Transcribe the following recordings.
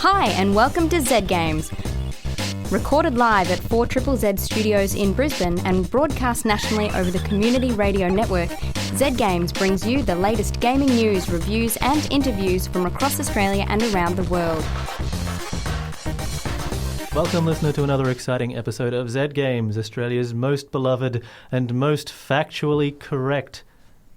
Hi and welcome to Z Games. Recorded live at 4ZZZ Studios in Brisbane and broadcast nationally over the Community Radio Network, Z Games brings you the latest gaming news, reviews and interviews from across Australia and around the world. Welcome, listener, to another exciting episode of Z Games, Australia's most beloved and most factually correct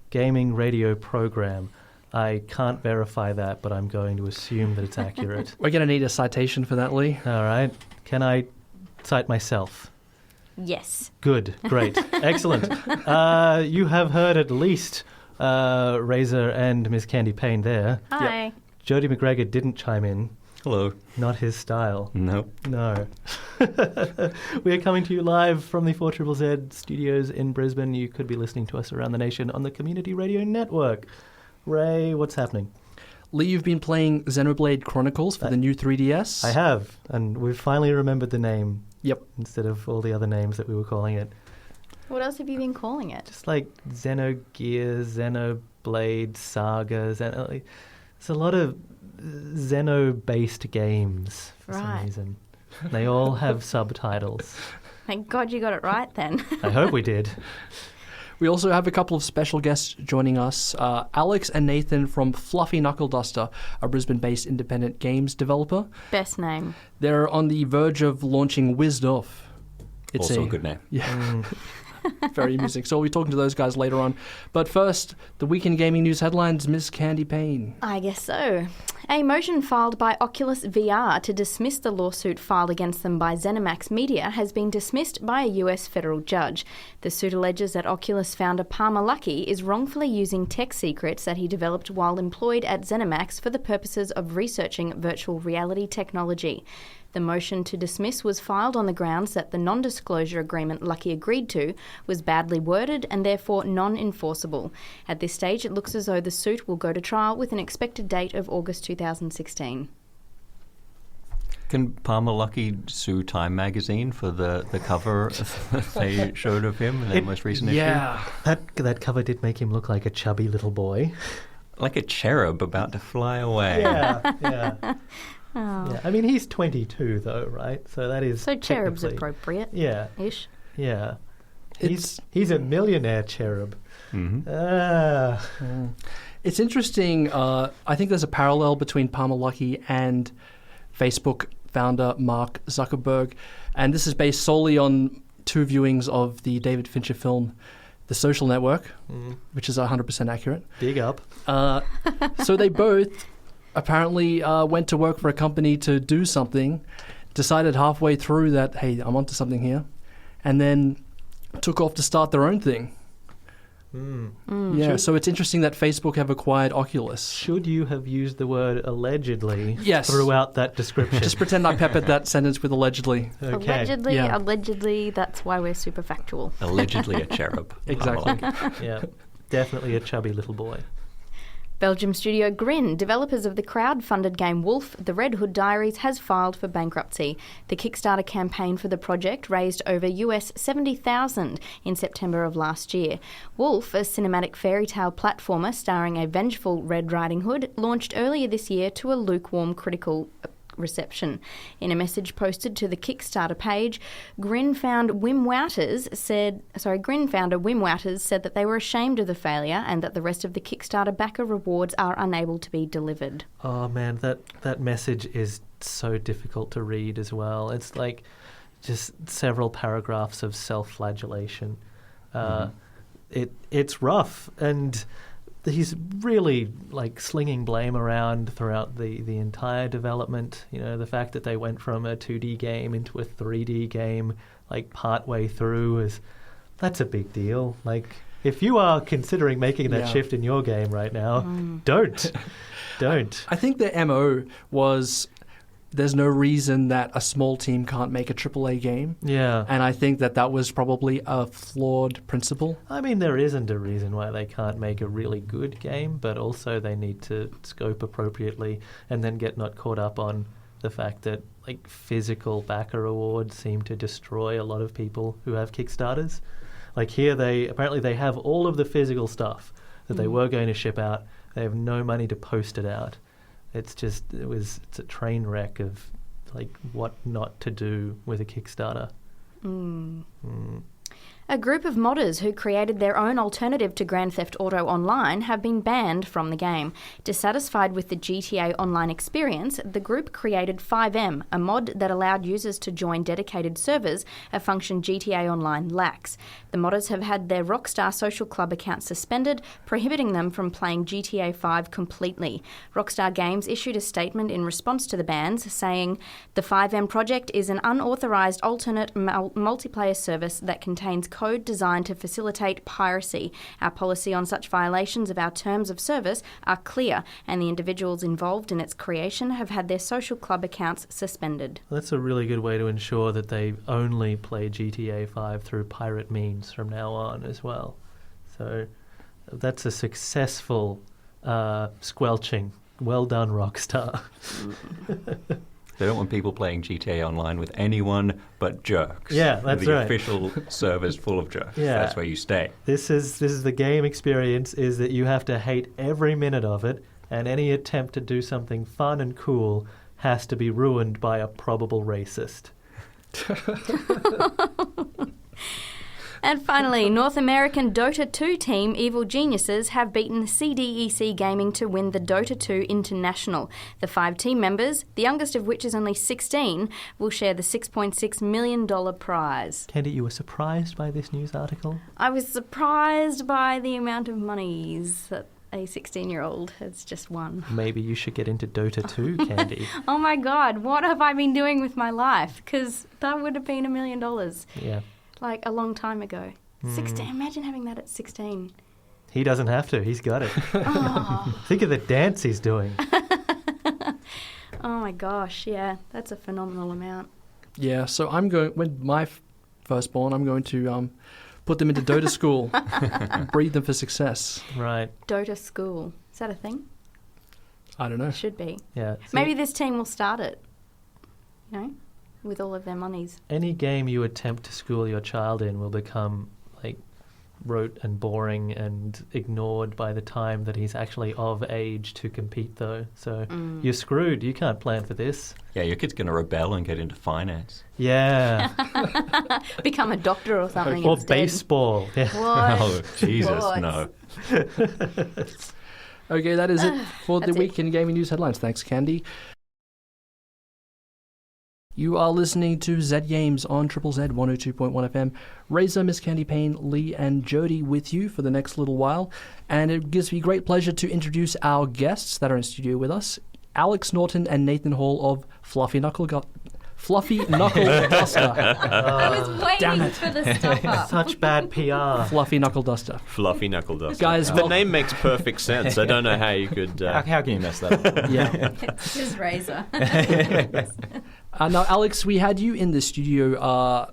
gaming radio program. I can't verify that, but I'm going to assume that it's accurate. We're going to need a citation for that, Lee. All right. Can I cite myself? Yes. Good. Great. Excellent. You have heard at least Razor and Miss Candy Payne there. Hi. Yep. Jody McGregor didn't chime in. Hello. Not his style. No. No. We are coming to you live from the 4ZZZ Studios in Brisbane. You could be listening to us around the nation on the Community Radio Network. Ray, what's happening? Lee, you've been playing Xenoblade Chronicles for the new 3DS. I have, and we've finally remembered the name. Yep. Instead of all the other names that we were calling it. What else have you been calling it? Just like Xenogear, Xenoblade, Saga, It's a lot of Xeno-based games for some reason. They all have subtitles. Thank God you got it right then. I hope we did. We also have a couple of special guests joining us. Alex and Nathan from Fluffy Knuckle Duster, a Brisbane-based independent games developer. Best name. They're on the verge of launching Whizzed Off. It's also a good name. Yeah. Very amusing. So we'll be talking to those guys later on. But first, the weekend gaming news headlines, Miss Candy Payne. I guess so. A motion filed by Oculus VR to dismiss the lawsuit filed against them by ZeniMax Media has been dismissed by a US federal judge. The suit alleges that Oculus founder Palmer Luckey is wrongfully using tech secrets that he developed while employed at ZeniMax for the purposes of researching virtual reality technology. The motion to dismiss was filed on the grounds that the non-disclosure agreement Luckey agreed to was badly worded and therefore non-enforceable. At this stage, it looks as though the suit will go to trial with an expected date of August 2016. Can Palmer Luckey sue Time magazine for the cover they showed of him in their most recent issue? Yeah. That cover did make him look like a chubby little boy. Like a cherub about to fly away. Yeah. Oh. Yeah, I mean, he's 22, though, right? So that is So cherub's technically- appropriate. Yeah, Ish. yeah. It's He's a millionaire cherub. Mm-hmm. It's interesting. I think there's a parallel between Palmer Luckey and Facebook founder Mark Zuckerberg. And this is based solely on two viewings of the David Fincher film, The Social Network, which is 100% accurate. Big up. So they both apparently went to work for a company to do something, decided halfway through that, hey, I'm onto something here, and then took off to start their own thing. Yeah, so it's interesting that Facebook have acquired Oculus. Should you have used the word allegedly Yes. throughout that description? Just pretend I peppered that sentence with allegedly. Okay. Allegedly, that's why we're super factual. Allegedly a cherub. Exactly. Palmer Luckey. Yeah, definitely a chubby little boy. Belgium studio Grin, developers of the crowd-funded game Wolf, The Red Hood Diaries, has filed for bankruptcy. The Kickstarter campaign for the project raised over US $70,000 in September of last year. Wolf, a cinematic fairy tale platformer starring a vengeful Red Riding Hood, launched earlier this year to a lukewarm critical reception. In a message posted to the Kickstarter page, Grin founder Wim Wouters said that they were ashamed of the failure and that the rest of the Kickstarter backer rewards are unable to be delivered. Oh man, that message is so difficult to read as well. It's like just several paragraphs of self-flagellation. It's rough, and he's really like slinging blame around throughout the entire development. You know, the fact that they went from a 2D game into a 3D game like partway through that's a big deal. Like, if you are considering making that shift in your game right now, don't. I think the MO was there's no reason that a small team can't make a AAA game. Yeah. And I think that was probably a flawed principle. I mean, there isn't a reason why they can't make a really good game, but also they need to scope appropriately and then get not caught up on the fact that like physical backer awards seem to destroy a lot of people who have Kickstarters. Like here, they have all of the physical stuff that they were going to ship out. They have no money to post it out. it's a train wreck of like what not to do with a Kickstarter. A group of modders who created their own alternative to Grand Theft Auto Online have been banned from the game. Dissatisfied with the GTA Online experience, the group created 5M, a mod that allowed users to join dedicated servers, a function GTA Online lacks. The modders have had their Rockstar Social Club accounts suspended, prohibiting them from playing GTA 5 completely. Rockstar Games issued a statement in response to the bans, saying, "The 5M project is an unauthorized alternate multiplayer service that contains code designed to facilitate piracy. Our policy on such violations of our terms of service are clear, and the individuals involved in its creation have had their social club accounts suspended." That's a really good way to ensure that they only play GTA 5 through pirate means from now on as well. So that's a successful squelching. Well done, Rockstar. They don't want people playing GTA Online with anyone but jerks. Yeah, that's the right. official server's full of jerks. Yeah. That's where you stay. This is the game experience, is that you have to hate every minute of it, and any attempt to do something fun and cool has to be ruined by a probable racist. And finally, North American Dota 2 team Evil Geniuses have beaten CDEC Gaming to win the Dota 2 International. The 5 team members, the youngest of which is only 16, will share the $6.6 million prize. Candy, you were surprised by this news article? I was surprised by the amount of monies that a 16-year-old has just won. Maybe you should get into Dota 2, Candy. Oh my God, what have I been doing with my life? Because that would have been $1 million. Yeah. Like a long time ago. 16. Imagine having that at 16. He doesn't have to. He's got it. Oh. Think of the dance he's doing. Oh my gosh, yeah, that's a phenomenal amount. Yeah, so I'm going, with my firstborn, I'm going to put them into Dota school, breed them for success. Right. Dota school. Is that a thing? I don't know. Should be. Yeah. Maybe this team will start it, you know, with all of their monies. Any game you attempt to school your child in will become like rote and boring and ignored by the time that he's actually of age to compete, though. So you're screwed. You can't plan for this. Yeah, your kid's going to rebel and get into finance. Yeah. Become a doctor or something Or instead. baseball. Yeah. What? Oh, Jesus, What? no. Okay, that is it for the That's week in gaming news headlines. Thanks, Candy. You are listening to Z Games on Triple Z 102.1 FM. Razor, Miss Candy Payne, Lee, and Jody with you for the next little while. And it gives me great pleasure to introduce our guests that are in studio with us, Alex Norton and Nathan Hall of Fluffy Knuckle Duster. I was damn waiting it. for the stopper. Such bad PR. Fluffy Knuckle Duster. Fluffy Knuckle Duster. Guys, the well- name makes perfect sense. I don't know how you could... How can you mess that up? Yeah. It's just Razor. Now, Alex, we had you in the studio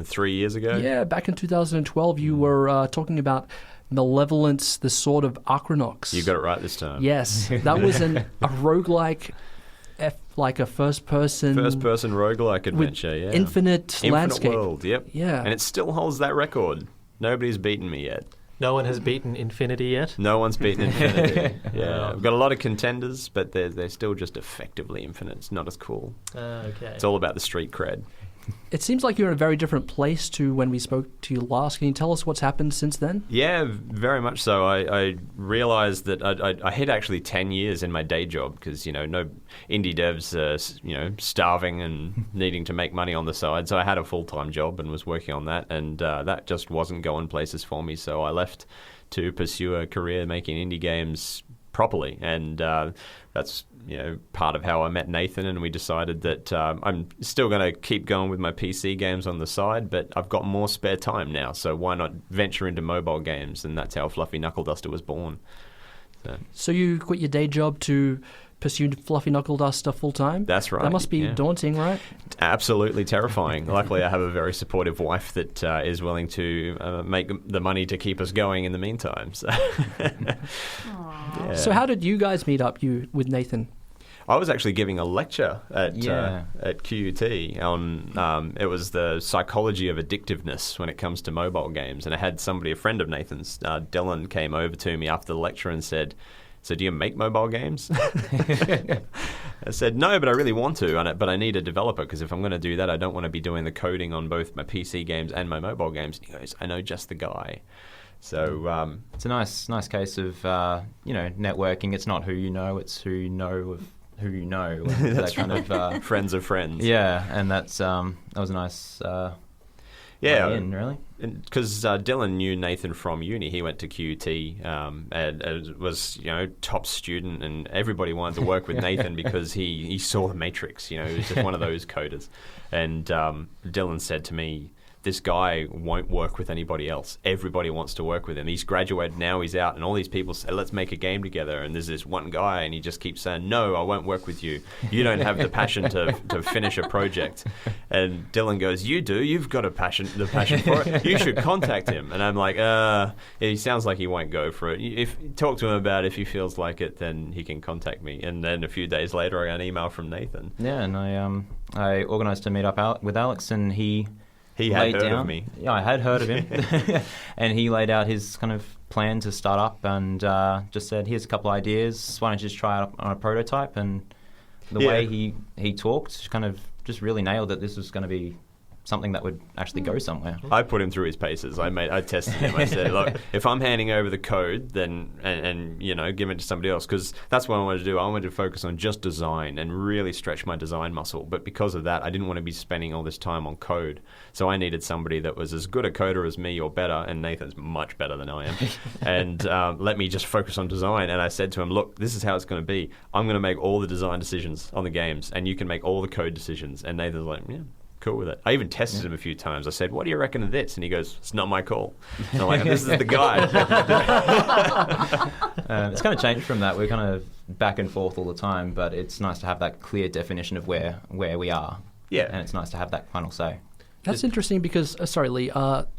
3 years ago? yeah, back in 2012. You were talking about Malevolence, the Sword of Acronox. You got it right this time. Yes, that was a roguelike, like a first-person First-person roguelike with adventure, yeah. infinite landscape. world, yep. Yeah. And it still holds that record. Nobody's beaten me yet. No one has beaten Infinity yet. No one's beaten Infinity. Wow. Yeah, I've got a lot of contenders, but they're still just effectively infinite. It's not as cool. Okay. It's all about the street cred. It seems like you're in a very different place to when we spoke to you last. Can you tell us what's happened since then? Yeah, very much so. I realized that I hit actually 10 years in my day job because, no indie devs are, starving and needing to make money on the side. So I had a full-time job and was working on that, and that just wasn't going places for me. So I left to pursue a career making indie games properly, and that's part of how I met Nathan, and we decided that I'm still going to keep going with my PC games on the side, but I've got more spare time now, so why not venture into mobile games? And that's how Fluffy Knuckle Duster was born. So you quit your day job to pursue Fluffy Knuckle Duster full-time? That's right. That must be yeah. daunting, right? Absolutely terrifying. Luckily, I have a very supportive wife that is willing to make the money to keep us going in the meantime. So, yeah. So how did you guys meet up, you with Nathan? I was actually giving a lecture at QUT on it was the psychology of addictiveness when it comes to mobile games, and I had a friend of Nathan's, Dylan, came over to me after the lecture and said, So do you make mobile games? I said, no, but I really want to, but I need a developer because if I'm going to do that, I don't want to be doing the coding on both my PC games and my mobile games. And he goes, I know just the guy. So it's a nice case of networking. It's not who you know, it's who you know of who you know. That's that kind of friends of friends. Yeah, and that was a nice way in, really. Because Dylan knew Nathan from uni. He went to QUT and was, top student, and everybody wanted to work with Nathan because he saw the Matrix. He was just one of those coders. And Dylan said to me, this guy won't work with anybody else. Everybody wants to work with him. He's graduated, now he's out, and all these people say, let's make a game together. And there's this one guy, and he just keeps saying, no, I won't work with you. You don't have the passion to finish a project. And Dylan goes, you do. You've got the passion for it. You should contact him. And I'm like, he sounds like he won't go for it. Talk to him about it. If he feels like it, then he can contact me. And then a few days later, I got an email from Nathan. Yeah, and I organised to meet up with Alex, and He had heard of me. Yeah, I had heard of him. And he laid out his kind of plan to start up and just said, here's a couple ideas. Why don't you just try it on a prototype? And the way he talked kind of just really nailed that this was going to be something that would actually go somewhere. I put him through his paces. I tested him. I said, look, if I'm handing over the code, then and give it to somebody else, because that's what I wanted to do. I wanted to focus on just design and really stretch my design muscle. But because of that, I didn't want to be spending all this time on code. So I needed somebody that was as good a coder as me or better, and Nathan's much better than I am. And let me just focus on design. And I said to him, look, this is how it's going to be. I'm going to make all the design decisions on the games, and you can make all the code decisions. And Nathan's like, yeah, cool with it. I even tested him a few times. I said, what do you reckon of this? And he goes, it's not my call. And I'm like, this is the guy. It's kind of changed from that. We're kind of back and forth all the time, but it's nice to have that clear definition of where we are. Yeah. And it's nice to have that final say. That's interesting because, sorry, Lee,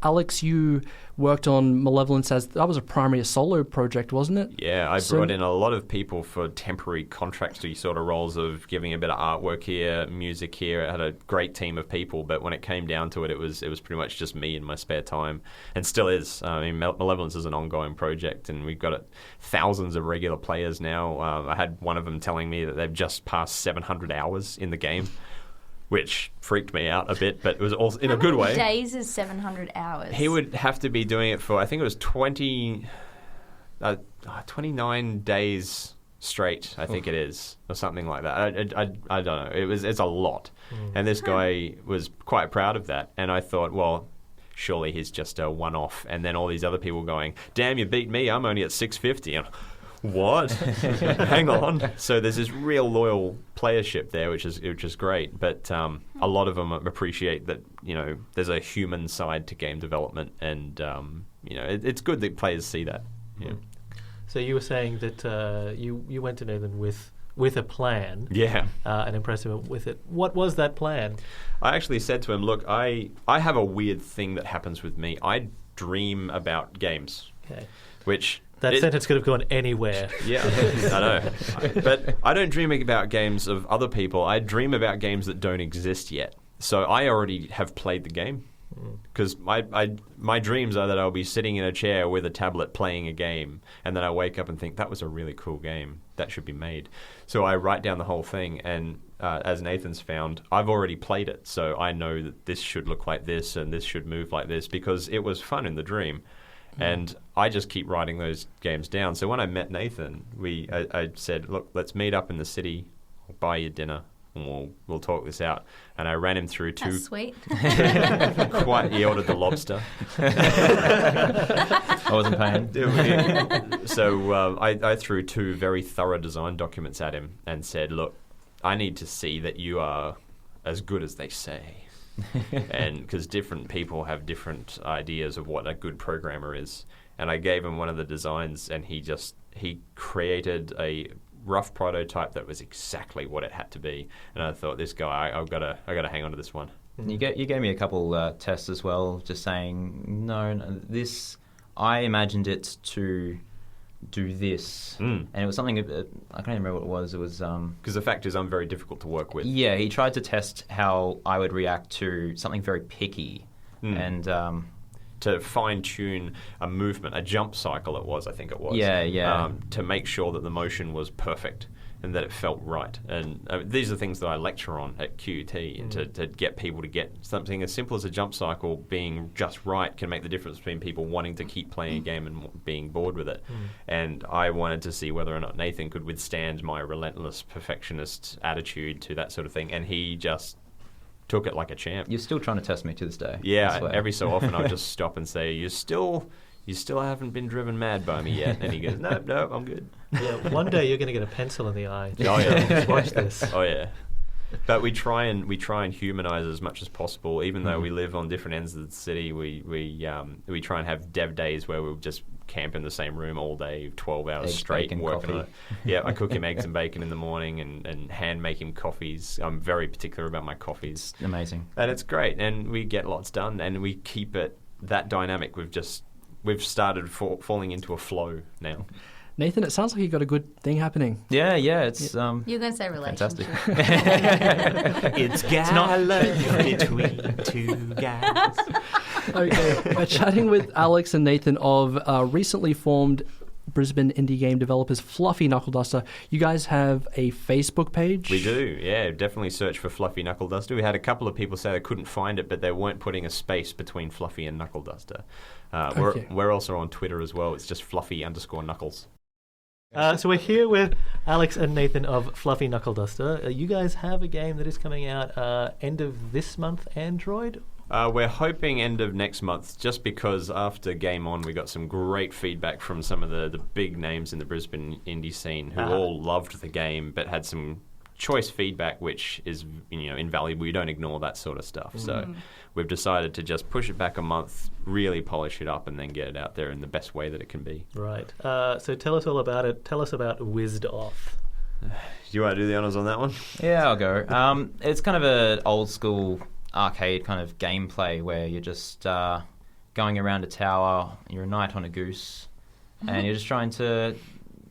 Alex, you worked on Malevolence that was a solo project, wasn't it? Yeah, I brought in a lot of people for temporary contracty sort of roles of giving a bit of artwork here, music here. I had a great team of people, but when it came down to it, it was pretty much just me in my spare time, and still is. I mean, Malevolence is an ongoing project, and we've got thousands of regular players now. I had one of them telling me that they've just passed 700 hours in the game, which freaked me out a bit, but it was also in a good way. How many days is 700 hours? He would have to be doing it for, I think it was 29 days straight, I think it is, or something like that. I don't know. It's a lot. And this guy was quite proud of that. And I thought, well, surely he's just a one-off. And then all these other people going, damn, you beat me. I'm only at 650. And what? Hang on. So there's this real loyal playership there, which is great. But a lot of them appreciate that there's a human side to game development, and it's good that players see that. Yeah. So you were saying that you went to Nathan with a plan, and impressed him with it. What was that plan? I actually said to him, look, I have a weird thing that happens with me. I dream about games, which. That sentence could have gone anywhere. Yeah, I know. But I don't dream about games of other people. I dream about games that don't exist yet. So I already have played the game. Because my dreams are that I'll be sitting in a chair with a tablet playing a game, and then I wake up and think, that was a really cool game. That should be made. So I write down the whole thing, and as Nathan's found, I've already played it. So I know that this should look like this, and this should move like this, because it was fun in the dream. And I just keep writing those games down. So when I met Nathan, I said, look, let's meet up in the city. I'll buy you dinner, and we'll talk this out. And I ran him through two. That's sweet. He ordered the lobster. I wasn't paying. So I threw two very thorough design documents at him and said, look, I need to see that you are as good as they say. And because different people have different ideas of what a good programmer is, and I gave him one of the designs, and he created a rough prototype that was exactly what it had to be. And I thought, this guy, I got to hang on to this one. You gave me a couple tests as well, just saying no, this I imagined it to do this, and it was something I can't remember what it was. It was because the fact is I'm very difficult to work with. Yeah, he tried to test how I would react to something very picky, and to fine-tune a movement, a jump cycle I think it was. Yeah. To make sure that the motion was perfect and that it felt right. And these are things that I lecture on at QUT, and to get people to get something as simple as a jump cycle being just right can make the difference between people wanting to keep playing a game and being bored with it. And I wanted to see whether or not Nathan could withstand my relentless perfectionist attitude to that sort of thing, and he just took it like a champ. You're still trying to test me to this day. Yeah, every so often I'll just stop and say, you still haven't been driven mad by me yet. And he goes, no, I'm good. Yeah, one day you're going to get a pencil in the eye. Oh yeah, Just watch this. Oh yeah. But we try and humanize as much as possible. Even though we live on different ends of the city, we try and have dev days where we'll just camp in the same room all day, 12 hours Eggs, straight, bacon, and working on coffee. it. Yeah, I cook him eggs and bacon in the morning and hand make him coffees. I'm very particular about my coffees. Amazing. And it's great, and we get lots done, and we keep it that dynamic. We've started falling into a flow now. Nathan, it sounds like you got a good thing happening. Yeah, it's You're going to say relationship. fantastic. It's gallop between two guys. Okay, we're chatting with Alex and Nathan of recently formed Brisbane indie game developers Fluffy Knuckle Duster. You guys have a Facebook page? We do, yeah. Definitely search for Fluffy Knuckle Duster. We had a couple of people say they couldn't find it, but they weren't putting a space between Fluffy and Knuckle Duster. Okay. We're also on Twitter as well. It's just Fluffy_Knuckles. So we're here with Alex and Nathan of Fluffy Knuckle Duster. You guys have a game that is coming out end of this month, Android? We're hoping end of next month, just because after Game On we got some great feedback from some of the big names in the Brisbane indie scene who all loved the game but had some choice feedback which is invaluable. You don't ignore that sort of stuff. So we've decided to just push it back a month, really polish it up, and then get it out there in the best way that it can be. Right. So tell us all about it. Tell us about Whizzed Off. Do you want to do the honours on that one? Yeah, I'll go. It's kind of an old school arcade kind of gameplay where you're just going around a tower, you're a knight on a goose, and you're just trying to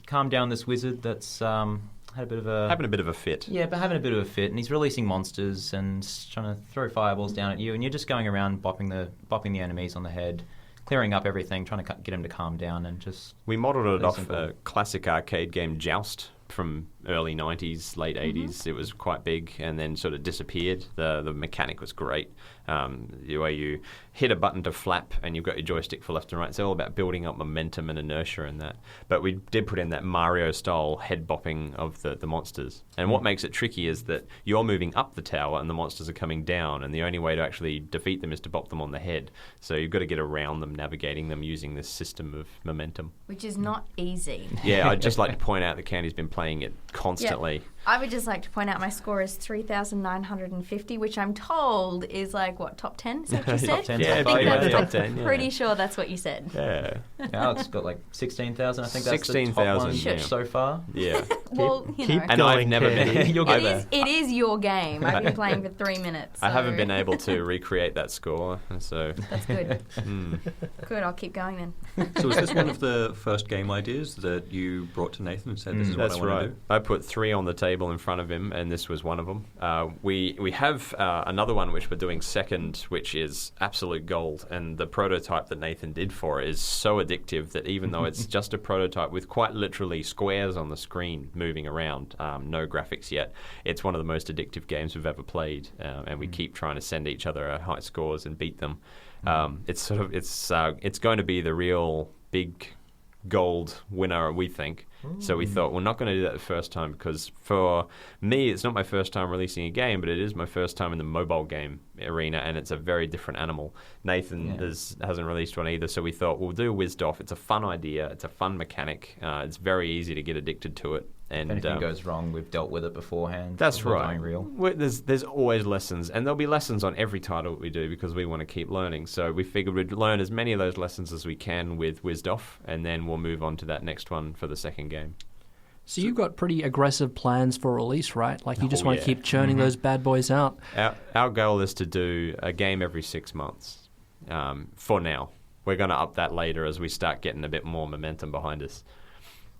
calm down this wizard that's having a bit of a fit. Yeah, but having a bit of a fit, and he's releasing monsters and trying to throw fireballs down at you, and you're just going around bopping the enemies on the head, clearing up everything, trying to get him to calm down, and just... We modelled it Very off simple. a classic arcade game, Joust, from early 90s, late 80s. It was quite big and then sort of disappeared. The mechanic was great. The way you hit a button to flap and you've got your joystick for left and right. It's all about building up momentum and inertia in that. But we did put in that Mario-style head bopping of the monsters. And what makes it tricky is that you're moving up the tower and the monsters are coming down, and the only way to actually defeat them is to bop them on the head. So you've got to get around them, navigating them using this system of momentum. Which is not easy. Yeah, I'd just like to point out that Candy's been playing it constantly. I would just like to point out my score is 3,950, which I'm told is like, what, top 10? Is that what you said? Top 10, Yeah, top five, yeah, yeah. top 10, yeah. Pretty sure that's what you said. Yeah. Alex got like 16,000. I think that's the top 16,000, one yeah. so far. Yeah. Well, you keep know. And I've going, never Candy. been... You'll get It there. is, it is your game. I've been playing for 3 minutes. I haven't so been able to recreate that score, so... That's good. mm. Good, I'll keep going then. So was this one of the first game ideas that you brought to Nathan and said, this is what That's I want right. to do? I put 3 on the table in front of him, and this was one of them. We have another one which we're doing second, which is absolute gold, and the prototype that Nathan did for it is so addictive that even though it's just a prototype with quite literally squares on the screen moving around, no graphics yet, it's one of the most addictive games we've ever played, and we keep trying to send each other high scores and beat them. It's going to be the real big gold winner, we think. So we thought we're not going to do that the first time, because for me it's not my first time releasing a game, but it is my first time in the mobile game arena, and it's a very different animal. Nathan hasn't released one either, so we thought we'll do Whizzed Off. It's a fun idea, it's a fun mechanic, it's very easy to get addicted to it. And If anything goes wrong, we've dealt with it beforehand. that's We're right. going real. There's always lessons, and there'll be lessons on every title that we do because we want to keep learning. So we figured we'd learn as many of those lessons as we can with Whizzed Off, and then we'll move on to that next one for the second game. So you've got pretty aggressive plans for release, right? Like you just want to yeah. keep churning those bad boys out. Our goal is to do a game every 6 months for now. We're going to up that later as we start getting a bit more momentum behind us.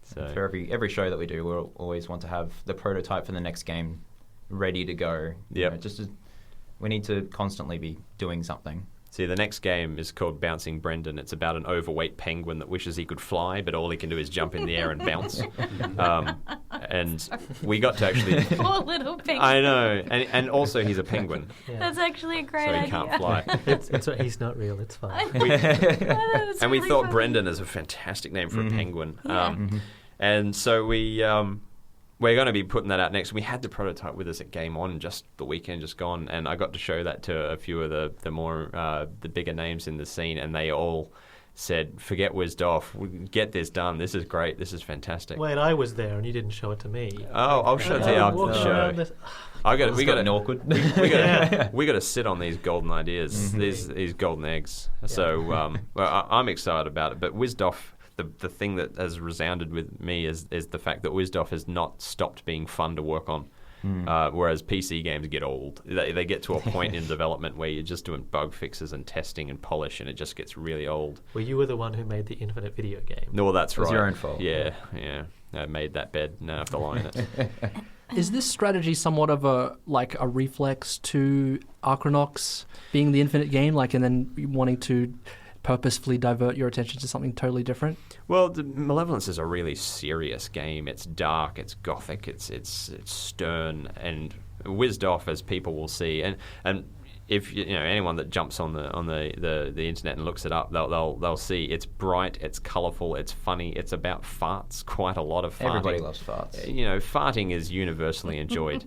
So For every show that we do, we'll always want to have the prototype for the next game ready to go. Yep. We need to constantly be doing something. See, the next game is called Bouncing Brendan. It's about an overweight penguin that wishes he could fly, but all he can do is jump in the air and bounce. And we got to actually... Poor little penguin. I know. And also he's a penguin, That's actually a great so he idea. can't fly. He's not real. It's fine. And we thought Brendan is a fantastic name for a penguin. And so we're going to be putting that out next. We had the prototype with us at Game On just the weekend just gone, and I got to show that to a few of the more the bigger names in the scene, and they all said, "Forget WizDoff, get this done. This is great. This is fantastic." Wait, I was there and you didn't show it to me. Oh, I'll show it to you after the show. We got awkward. we got to sit on these golden ideas, these golden eggs. So well, I'm excited about it. But WizDoff, the thing that has resounded with me is the fact that WizDoff has not stopped being fun to work on. Whereas PC games get old. They get to a point in development where you're just doing bug fixes and testing and polish, and it just gets really old. Well, you were the one who made the Infinite video game. No, that's right. It was your own fault. Yeah. I made that bed. Now I have to lie in it. Is this strategy somewhat of a reflex to Archronox being the Infinite game, and then wanting to purposefully divert your attention to something totally different? Well, the Malevolence is a really serious game. It's dark, it's gothic, it's stern, and WizDoff, as people will see, and if anyone that jumps on the internet and looks it up, they'll see it's bright, it's colourful, it's funny, it's about farts, quite a lot of farting. Everybody loves farts. Farting is universally enjoyed.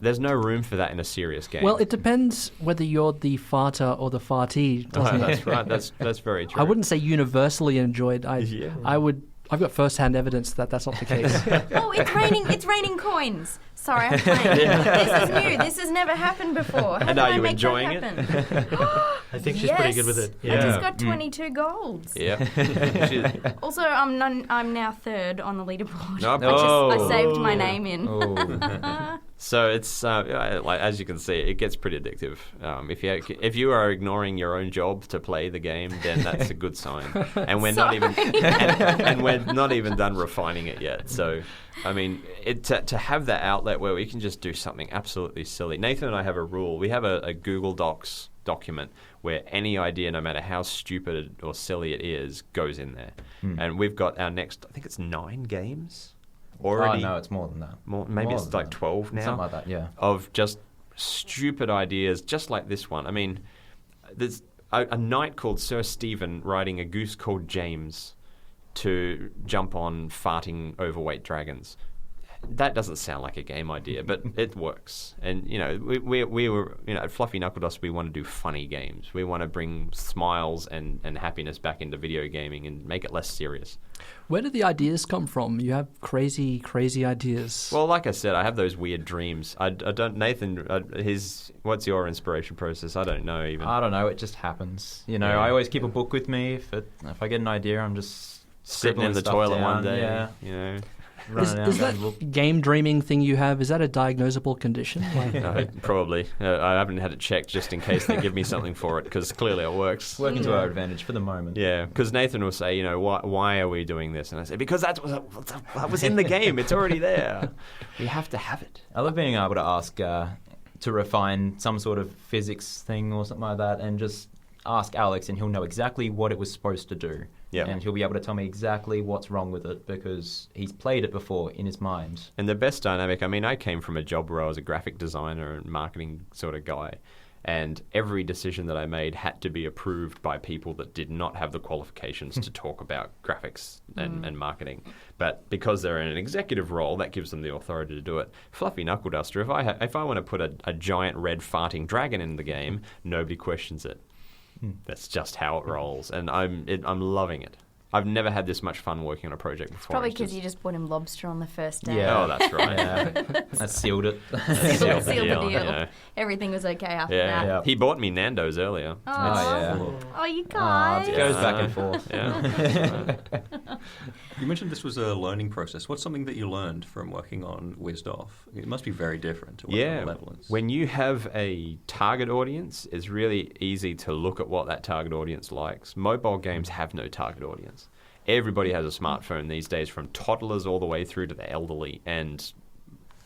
There's no room for that in a serious game. Well, it depends whether you're the farter or the fartee, doesn't it? That's right. That's very true. I wouldn't say universally enjoyed. I've got first-hand evidence that that's not the case. Oh, it's raining coins. Sorry, I'm playing. This is new. This has never happened before. How And did are I you make enjoying that it? happen? I think she's pretty good with it. I just got 22 golds. Yeah. Also, I'm now third on the leaderboard. No, I saved my name in. So it's as you can see, it gets pretty addictive. If you are ignoring your own job to play the game, then that's a good sign. And we're not even and we're not even done refining it yet. So, I mean, to have that outlet where we can just do something absolutely silly. Nathan and I have a rule. We have a Google Docs document where any idea, no matter how stupid or silly it is, goes in there. And we've got our next, I think it's 9 games. Already, no, it's more than that. Maybe it's like 12 now. Something like that, yeah. Of just stupid ideas, just like this one. I mean, there's a knight called Sir Stephen riding a goose called James to jump on farting overweight dragons. That doesn't sound like a game idea, but it works. And, we were, at Fluffy Knuckle Dust, we want to do funny games. We want to bring smiles and happiness back into video gaming and make it less serious. Where do the ideas come from? You have crazy, crazy ideas. Well, like I said, I have those weird dreams. I don't, Nathan, what's your inspiration process? I don't know even. I don't know. It just happens. I always keep a book with me. If I get an idea, I'm just sitting in the toilet one day. Yeah. Is that game dreaming thing you have, is that a diagnosable condition? Probably. I haven't had it checked just in case they give me something for it, because clearly it works. Working to our advantage for the moment. Yeah, because Nathan will say, why are we doing this? And I say, because that was in the game. It's already there. We have to have it. I love being able to ask to refine some sort of physics thing or something like that, and just ask Alex and he'll know exactly what it was supposed to do. Yeah. And he'll be able to tell me exactly what's wrong with it because he's played it before in his mind. And the best dynamic, I came from a job where I was a graphic designer and marketing sort of guy. And every decision that I made had to be approved by people that did not have the qualifications to talk about graphics and marketing. But because they're in an executive role, that gives them the authority to do it. Fluffy Knuckle Duster, if I want to put a giant red farting dragon in the game, nobody questions it. That's just how it rolls, and I'm loving it. I've never had this much fun working on a project before. Probably because you just bought him lobster on the first day. Yeah. Oh, that's right. That sealed it. Sealed the deal. Yeah. Everything was okay after Yeah. that. Yeah. He bought me Nando's earlier. Oh, you guys. It goes back and forth. Yeah. You mentioned this was a learning process. What's something that you learned from working on WizDoff? It must be very different to work on Malevolence. When you have a target audience, it's really easy to look at what that target audience likes. Mobile games have no target audience. Everybody has a smartphone these days, from toddlers all the way through to the elderly, and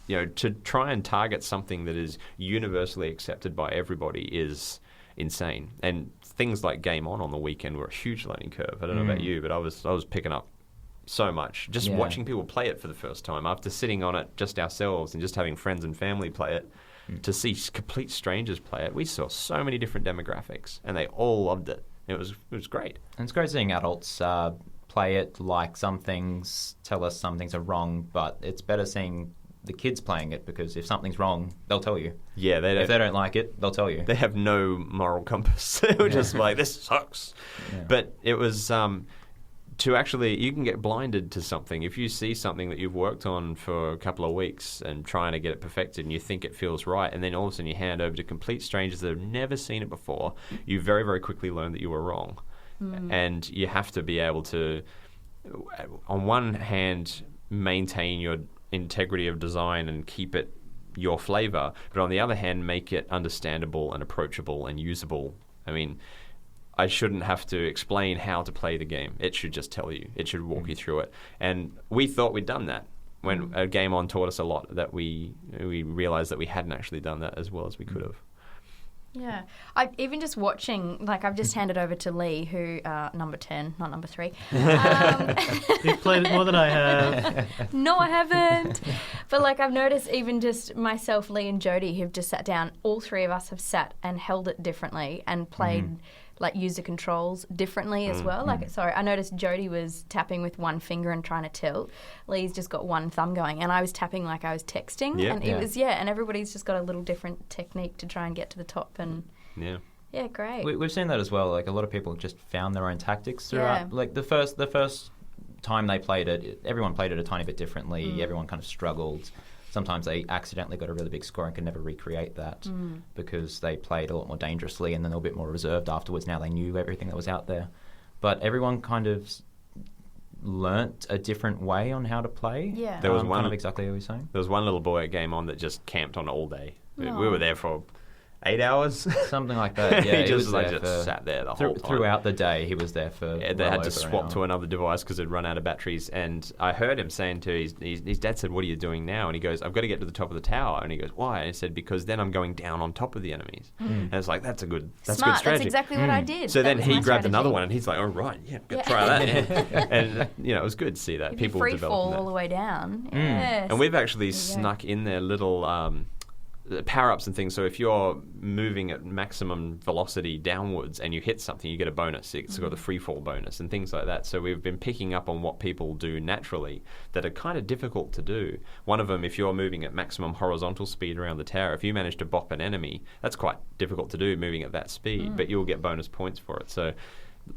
to try and target something that is universally accepted by everybody is insane. And things like Game On the weekend were a huge learning curve. I don't know about you, but I was picking up so much just watching people play it for the first time after sitting on it just ourselves and just having friends and family play it. To see complete strangers play it, we saw so many different demographics, and they all loved it. It was great. And it's great seeing adults play it, like some things, tell us some things are wrong, but it's better seeing the kids playing it, because if something's wrong, they'll tell you. Yeah, if they don't like it, they'll tell you. They have no moral compass. They were just like, this sucks. Yeah. But it was to actually, you can get blinded to something. If you see something that you've worked on for a couple of weeks and trying to get it perfected and you think it feels right, and then all of a sudden you hand over to complete strangers that have never seen it before, you very, very quickly learn that you were wrong. And you have to be able to, on one hand, maintain your integrity of design and keep it your flavor, but on the other hand, make it understandable and approachable and usable. I mean, I shouldn't have to explain how to play the game. It should just tell you. It should walk you through it. And we thought we'd done that. When a Game On taught us a lot, that we realized that we hadn't actually done that as well as we could have. Yeah. Even just watching, like, I've just handed over to Lee, who, number 10, not number 3. You've played it more than I have. No, I haven't. But, like, I've noticed even just myself, Lee and Jody, who've just sat down, all three of us have sat and held it differently and played like user controls differently as well. Like, sorry, I noticed Jody was tapping with one finger and trying to tilt. Lee's just got one thumb going, and I was tapping like I was texting. Yeah. And it was and everybody's just got a little different technique to try and get to the top. And yeah, great. We've seen that as well. Like, a lot of people just found their own tactics throughout. Like the first time they played it, everyone played it a tiny bit differently. Everyone kind of struggled. Sometimes they accidentally got a really big score and could never recreate that because they played a lot more dangerously, and then they were a bit more reserved afterwards. Now they knew everything that was out there. But everyone kind of learnt a different way on how to play. Yeah. There was kind of exactly what we were saying. There was one little boy at Game On that just camped on all day. We were there for 8 hours. Something like that, yeah. He just sat there the whole time. Throughout the day, he was there for they had to swap to another device because it run out of batteries. And I heard him saying to his dad said, "What are you doing now?" And he goes, "I've got to get to the top of the tower." And he goes, "Why?" And I said, "Because then I'm going down on top of the enemies." And it's like, that's a good strategy. That's exactly what I did. So then he grabbed another one, and he's like, "Oh, right, try that." And, it was good to see that. People free developing fall that. all the way down. Yes. And we've actually snuck in there little power-ups and things. So if you're moving at maximum velocity downwards and you hit something, you get a bonus. It's got the free fall bonus and things like that. So we've been picking up on what people do naturally that are kind of difficult to do. One of them, if you're moving at maximum horizontal speed around the tower, if you manage to bop an enemy, that's quite difficult to do moving at that speed, but you'll get bonus points for it. So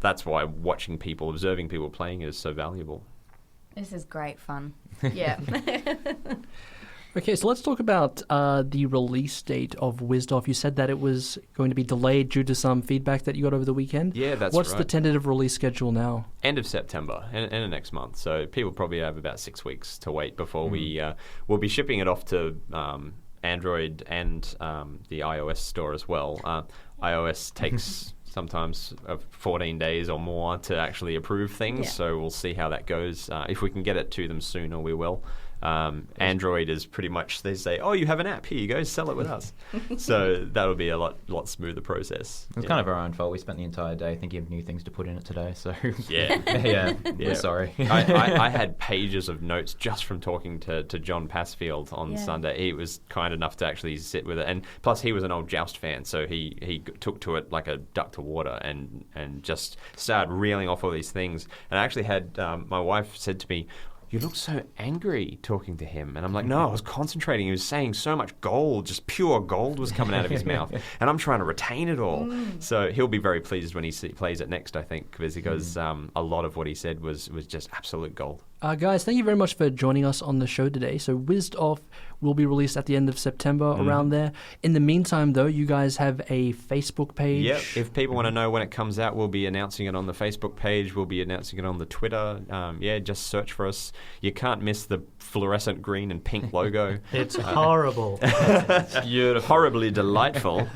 that's why observing people playing it is so valuable. This is great fun. Yeah. Okay, so let's talk about the release date of Wisdolf. You said that it was going to be delayed due to some feedback that you got over the weekend. Yeah, that's What's right. the tentative release schedule now? End of September, end of next month. So people probably have about 6 weeks to wait before we'll be shipping it off to Android and the iOS store as well. iOS takes sometimes 14 days or more to actually approve things, so we'll see how that goes. If we can get it to them sooner, we will. Android is pretty much, they say, "Oh, you have an app, here you go, sell it with us." So that'll be a lot smoother process. It's kind of our own fault. We spent the entire day thinking of new things to put in it today. So yeah. We're sorry. I had pages of notes just from talking to John Passfield on Sunday. He was kind enough to actually sit with it, and plus he was an old Joust fan, so he took to it like a duck to water and just started reeling off all these things. And I actually had my wife said to me, "You look so angry talking to him." And I'm like, "No, I was concentrating." He was saying so much gold, just pure gold was coming out of his mouth. And I'm trying to retain it all. So he'll be very pleased when he plays it next, I think, because a lot of what he said was just absolute gold. Guys, thank you very much for joining us on the show today. So Wisdolf will be released at the end of September, around there. In the meantime, though, you guys have a Facebook page. Yep. If people want to know when it comes out, we'll be announcing it on the Facebook page. We'll be announcing it on the Twitter. Just search for us. You can't miss the fluorescent green and pink logo. It's horrible. It's beautiful. Horribly delightful.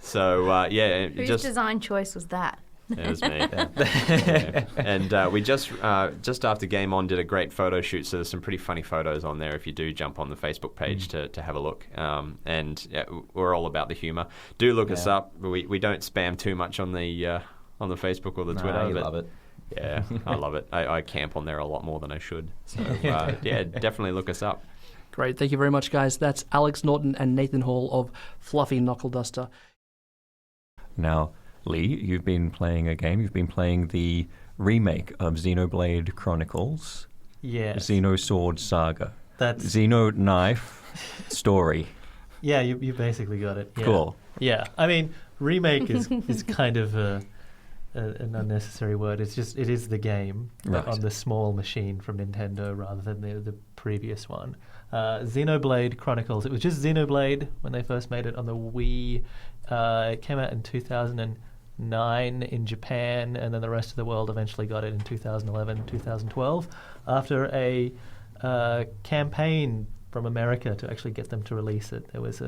So, Whose design choice was that? It was me. Yeah. And we just after Game On did a great photo shoot, so there's some pretty funny photos on there if you do jump on the Facebook page to have a look. And yeah, we're all about the humour. Do look us up. We don't spam too much on the Facebook or the Twitter. You love it. Yeah, I love it. I camp on there a lot more than I should. So yeah, definitely look us up. Great. Thank you very much, guys. That's Alex Norton and Nathan Hall of Fluffy Knuckle Duster. Now, Lee, you've been playing a game. You've been playing the remake of Xenoblade Chronicles. Yes. Xenosword Saga. That's Xenoknife Story. Yeah, you basically got it. Yeah. Cool. Yeah, I mean, remake is kind of an unnecessary word. It is the game Right. on the small machine from Nintendo rather than the previous one. Xenoblade Chronicles. It was just Xenoblade when they first made it on the Wii. It came out in 2009 in Japan, and then the rest of the world eventually got it in 2011, 2012, after a campaign from America to actually get them to release it. There was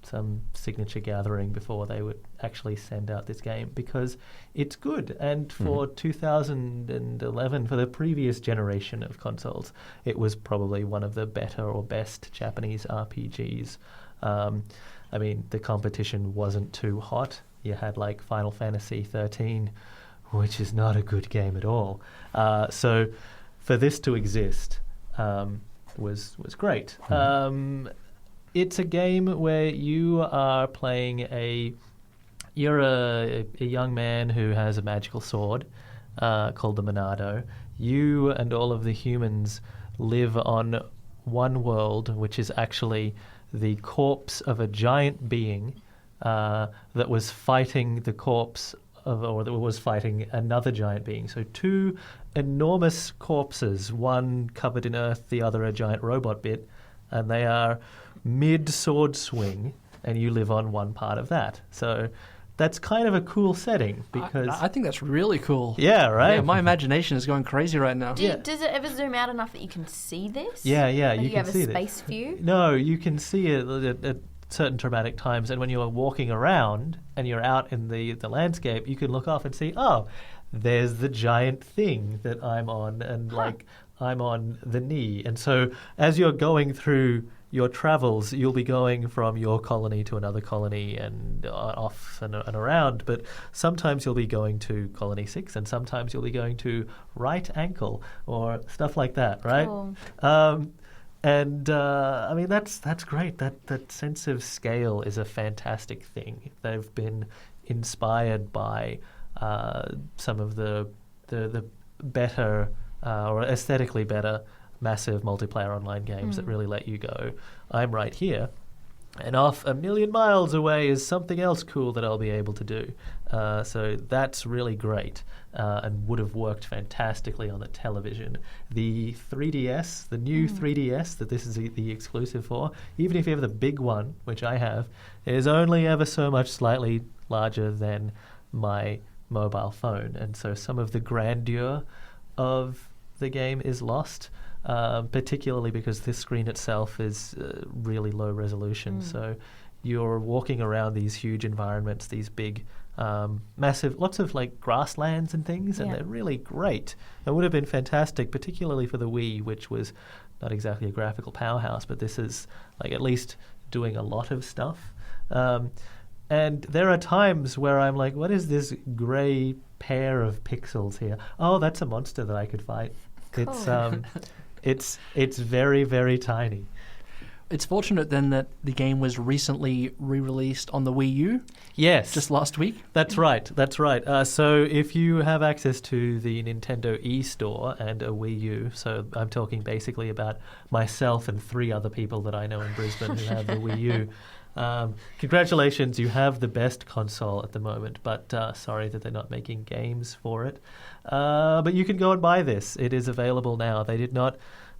some signature gathering before they would actually send out this game because it's good. And for 2011, for the previous generation of consoles, it was probably one of the better or best Japanese RPGs. I mean, the competition wasn't too hot. You had like Final Fantasy 13, which is not a good game at all. So for this to exist was great. It's a game where you are playing you're a young man who has a magical sword called the Monado. You and all of the humans live on one world, which is actually the corpse of a giant being that was fighting the corpse or that was fighting another giant being. So two enormous corpses, one covered in earth, the other a giant robot bit, and they are mid-sword swing, and you live on one part of that. So that's kind of a cool setting because... I think that's really cool. Yeah, right? Yeah, my imagination is going crazy right now. Does it ever zoom out enough that you can see this? Yeah, Like you you can have see a this. space view? No, you can see it at certain traumatic times, and when you're walking around and you're out in the landscape, you can look off and see, oh, there's the giant thing that I'm on, and I'm on the knee. And so as you're going through your travels, you'll be going from your colony to another colony and off and around, but sometimes you'll be going to Colony 6 and sometimes you'll be going to Right Ankle or stuff like that, right? Cool. I mean, that's great. That sense of scale is a fantastic thing. They've been inspired by some of the better or aesthetically better massive multiplayer online games that really let you go, I'm right here, and off a million miles away is something else cool that I'll be able to do. So that's really great and would have worked fantastically on the television. The 3DS, the new 3DS that this is the exclusive for, even if you have the big one, which I have, is only ever so much slightly larger than my mobile phone. And so some of the grandeur of the game is lost. Particularly because this screen itself is really low resolution. So you're walking around these huge environments, these big, massive, lots of like grasslands and things, and they're really great. It would have been fantastic, particularly for the Wii, which was not exactly a graphical powerhouse, but this is like at least doing a lot of stuff. And there are times where I'm like, what is this grey pair of pixels here? Oh, that's a monster that I could fight. Cool. It's very, very tiny. It's fortunate then that the game was recently re-released on the Wii U. Yes. Just last week. That's right. So if you have access to the Nintendo eStore and a Wii U, so I'm talking basically about myself and 3 other people that I know in Brisbane who have the Wii U, congratulations, you have the best console at the moment, but sorry that they're not making games for it. But you can go and buy this. It is available now. They did not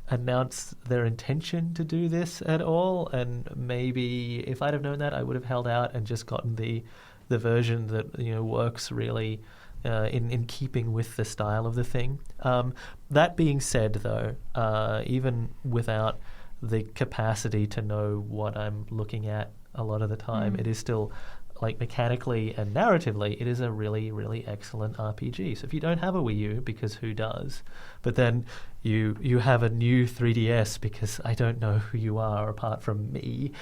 announce their intention to do this at all, and maybe if I'd have known that, I would have held out and just gotten the version that works really in keeping with the style of the thing. That being said, though, even without the capacity to know what I'm looking at a lot of the time, it is still like mechanically and narratively, it is a really, really excellent RPG. So if you don't have a Wii U, because who does? But then you have a new 3DS, because I don't know who you are apart from me,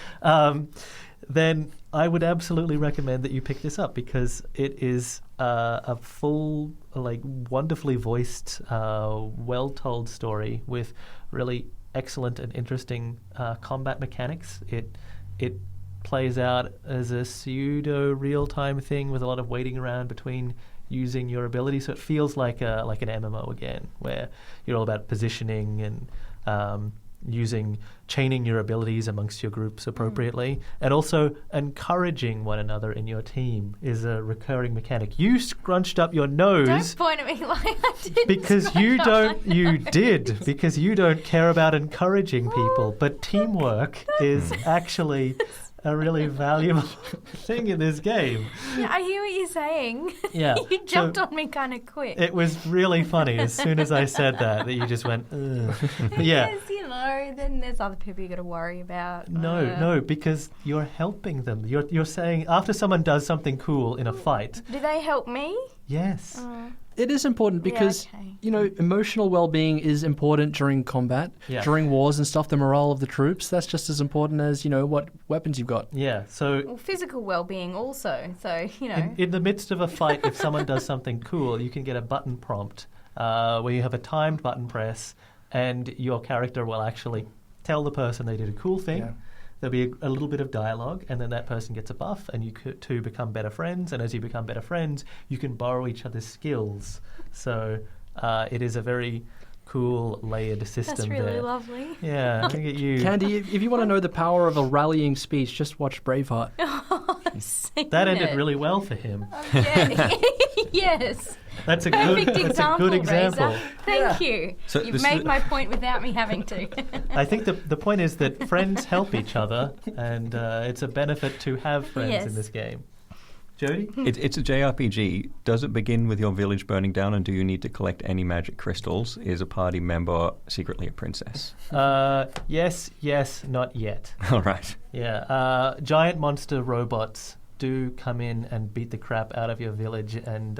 then I would absolutely recommend that you pick this up, because it is a full, like, wonderfully voiced, well-told story with really excellent and interesting combat mechanics. It plays out as a pseudo real-time thing with a lot of waiting around between using your ability, so it feels like an MMO again, where you're all about positioning and chaining your abilities amongst your groups appropriately, and also encouraging one another in your team is a recurring mechanic. You scrunched up your nose. Don't point at me like I did. Because because you don't care about encouraging people, but teamwork is actually a really valuable thing in this game. Yeah, I hear what you're saying. Yeah. You jumped on me kind of quick. It was really funny as soon as I said that you just went, ugh. But yeah. Yes, then there's other people you got to worry about. No, because you're helping them. You're saying after someone does something cool in a fight. Do they help me? Yes. It is important because, emotional well-being is important during combat, during wars and stuff, the morale of the troops. That's just as important as, what weapons you've got. Yeah, so... Well, physical well-being also, so, In the midst of a fight, if someone does something cool, you can get a button prompt where you have a timed button press, and your character will actually tell the person they did a cool thing. Yeah. There'll be a little bit of dialogue, and then that person gets a buff, and you two become better friends. And as you become better friends, you can borrow each other's skills. So it is a very cool layered system. That's really there. lovely. Yeah, look at you, Candy. If you want to know the power of a rallying speech, just watch Braveheart. That ended really well for him. Yes. That's a perfect good example. example. Razor. Thank you. So You've made my point without me having to. I think the point is that friends help each other, and it's a benefit to have friends in this game. Jody? It's a JRPG. Does it begin with your village burning down, and do you need to collect any magic crystals? Is a party member secretly a princess? Yes, not yet. All right. Yeah, giant monster robots do come in and beat the crap out of your village and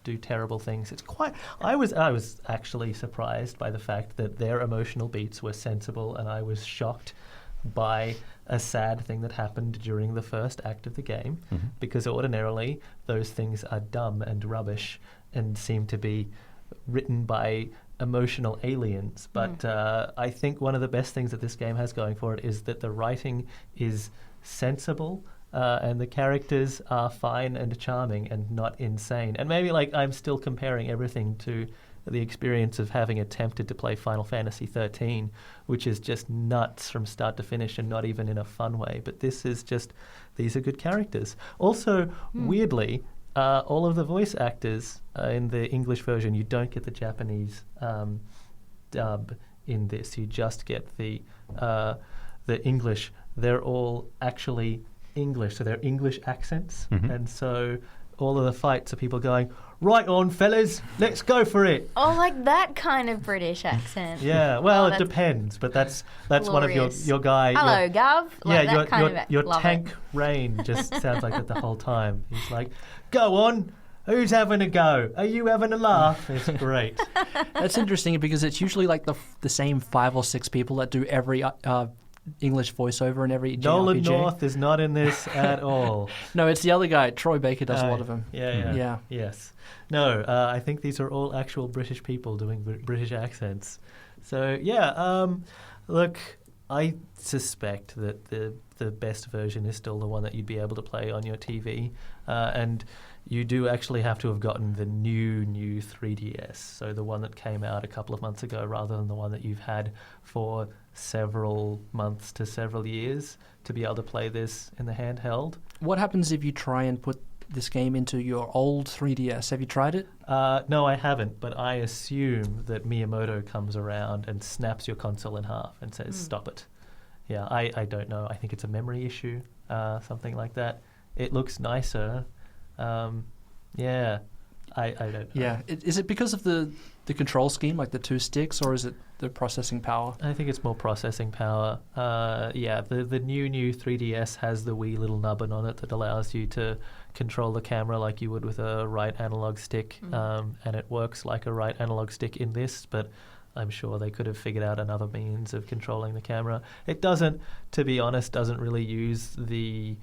do terrible things. It's quite. I was actually surprised by the fact that their emotional beats were sensible, and I was shocked by a sad thing that happened during the first act of the game, because ordinarily those things are dumb and rubbish and seem to be written by emotional aliens. But I think one of the best things that this game has going for it is that the writing is sensible, and the characters are fine and charming and not insane. And maybe I'm still comparing everything to the experience of having attempted to play Final Fantasy XIII, which is just nuts from start to finish and not even in a fun way. But this is just, these are good characters. Also, weirdly, all of the voice actors in the English version, you don't get the Japanese dub in this. You just get the English. They're all actually English, so they're English accents. And so all of the fights are people going, right on, fellas, let's go for it. Oh, like that kind of British accent. Yeah, well, it depends, but that's one of your guy. Hello, Gov. Your tank Rain just sounds like that the whole time. He's like, go on, who's having a go? Are you having a laugh? It's great. That's interesting because it's usually like the same 5 or 6 people that do every English voiceover in every JRPG. Nolan North is not in this at all. No, it's the other guy. Troy Baker does a lot of them. Yeah. Yes. No, I think these are all actual British people doing British accents. So, look, I suspect that the best version is still the one that you'd be able to play on your TV. And you do actually have to have gotten the new 3DS, so the one that came out a couple of months ago rather than the one that you've had for several months to several years to be able to play this in the handheld. What happens if you try and put this game into your old 3DS? Have you tried it? No, I haven't, but I assume that Miyamoto comes around and snaps your console in half and says, stop it. Yeah, I don't know. I think it's a memory issue, something like that. It looks nicer. Yeah. I don't know. Yeah. Is it because of the control scheme, like the 2 sticks, or is it the processing power? I think it's more processing power. The new 3DS has the wee little nubbin on it that allows you to control the camera like you would with a right analog stick, and it works like a right analog stick in this, but I'm sure they could have figured out another means of controlling the camera. It doesn't, to be honest, doesn't really use the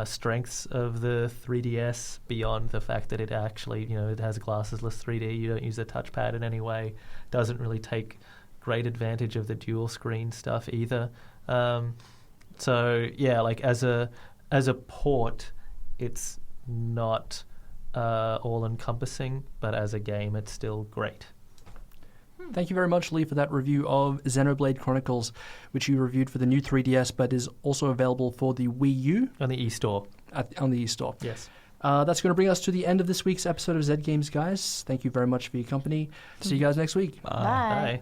strengths of the 3DS beyond the fact that it actually, it has glassesless 3D. You don't use a touchpad in any way. Doesn't really take great advantage of the dual screen stuff either. So yeah, like as a port, it's not all encompassing, but as a game, it's still great. Thank you very much, Lee, for that review of Xenoblade Chronicles, which you reviewed for the new 3DS, but is also available for the Wii U. On the eStore. On the eStore. Yes. That's going to bring us to the end of this week's episode of Z Games, guys. Thank you very much for your company. See you guys next week. Bye. Bye.